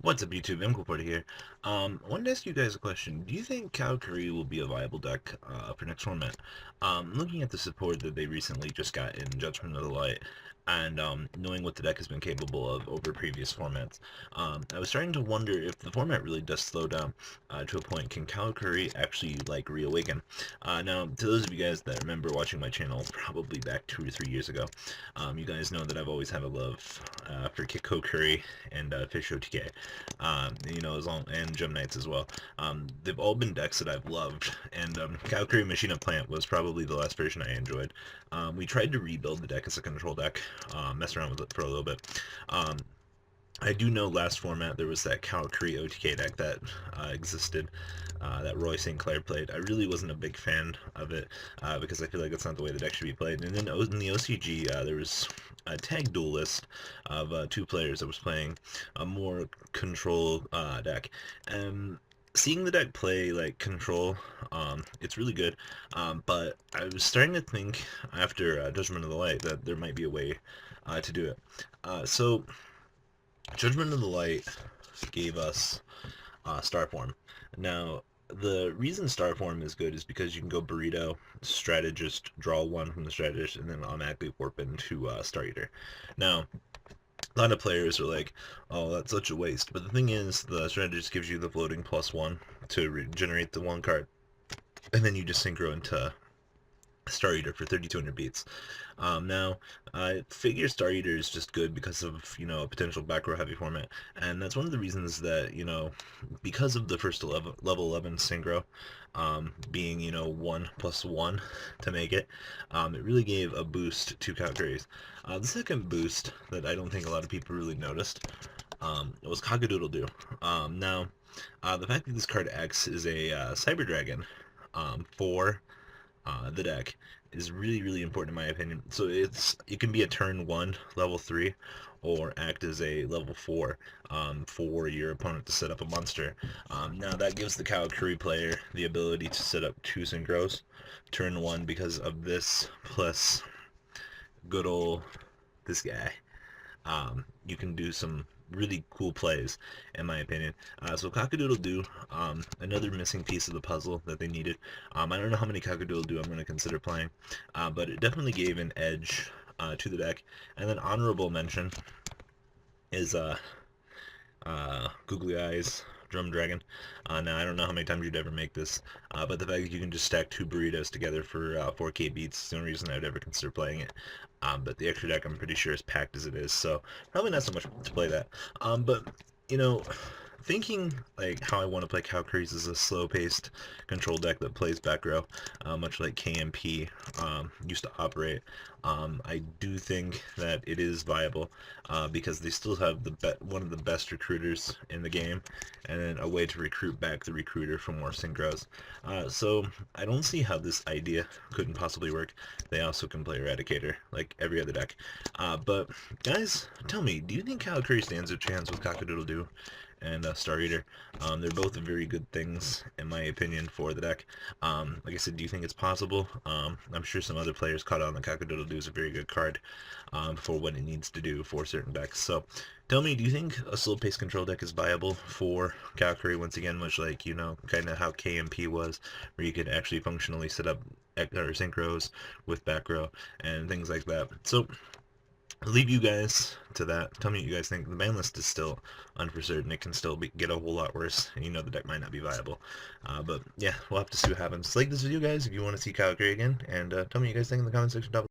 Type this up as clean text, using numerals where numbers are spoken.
What's up, YouTube? I'm here. I wanted to ask you guys a question. Do you think Karakuri will be a viable deck for next format? Looking at the support that they recently just got in Judgment of the Light, and knowing what the deck has been capable of over previous formats, I was starting to wonder if the format really does slow down to a point. Can Karakuri actually like reawaken? Now, to those of you guys that remember watching my channel probably back 2 or 3 years ago, you guys know that I've always had a love for Kikokuri and Fish OTK. As long and Gem Knights as well. They've all been decks that I've loved, and Karakuri Machina Plant was probably the last version I enjoyed. We tried to rebuild the deck as a control deck, mess around with it for a little bit. Um, I do know last format there was that Karakuri OTK deck that existed, that Roy St. Clair played. I really wasn't a big fan of it because I feel like it's not the way the deck should be played. And then in the OCG, there was a tag duelist of two players that was playing a more control deck. And seeing the deck play like control, it's really good. But I was starting to think after Judgment of the Light that there might be a way to do it. So Judgment of the Light gave us Starform. Now, the reason Starform is good is because you can go Burrito, Strategist, draw one from the Strategist, and then automatically warp into Star Eater. Now, a lot of players are like, oh, that's such a waste. But the thing is, the Strategist gives you the floating +1 to generate the one card, and then you just synchro into Star Eater for 3,200 beats. Now, I figure Star Eater is just good because of, a potential back row heavy format. And that's one of the reasons that, because of the first level 11 synchro, being, 1+1 to make it, it really gave a boost to Calgary's. The second boost that I don't think a lot of people really noticed was Cockadoodle-Doo. The fact that this card X is a Cyber Dragon for the deck is really, really important in my opinion. So it can be a turn 1 level 3 or act as a level 4 for your opponent to set up a monster. Now that gives the Karakuri player the ability to set up 2 synchros turn 1 because of this, plus good old this guy. You can do some really cool plays, in my opinion. So Cockadoodle-Doo, another missing piece of the puzzle that they needed. I don't know how many Cockadoodle-Doo I'm going to consider playing, but it definitely gave an edge to the deck. And then honorable mention is Googly Eyes Drum Dragon. Now, I don't know how many times you'd ever make this, but the fact that you can just stack 2 burritos together for 4K beats is the only reason I would ever consider playing it. But the extra deck I'm pretty sure is packed as it is, so probably not so much to play that. But, you know, thinking like how I want to play Calcrease is a slow-paced control deck that plays back row, much like KMP used to operate. I do think that it is viable because they still have one of the best recruiters in the game, and then a way to recruit back the recruiter for more synchros. So I don't see how this idea couldn't possibly work. They also can play Eradicator like every other deck. But guys, tell me, do you think Calcrease stands a chance with Cockadoodle-Doo and Star Eater? They're both very good things, in my opinion, for the deck. Like I said, do you think it's possible? I'm sure some other players caught on that Cockadoodle-Doo is a very good card for what it needs to do for certain decks. So, tell me, do you think a slow-paced control deck is viable for Karakuri once again, much like, kind of how KMP was, where you could actually functionally set up or synchros with back row and things like that? So, I'll leave you guys to that. Tell me what you guys think. The ban list is still uncertain. It can still get a whole lot worse. And the deck might not be viable. But yeah, we'll have to see what happens. Like this video, guys, if you want to see Karakuri again. And tell me what you guys think in the comment section down below.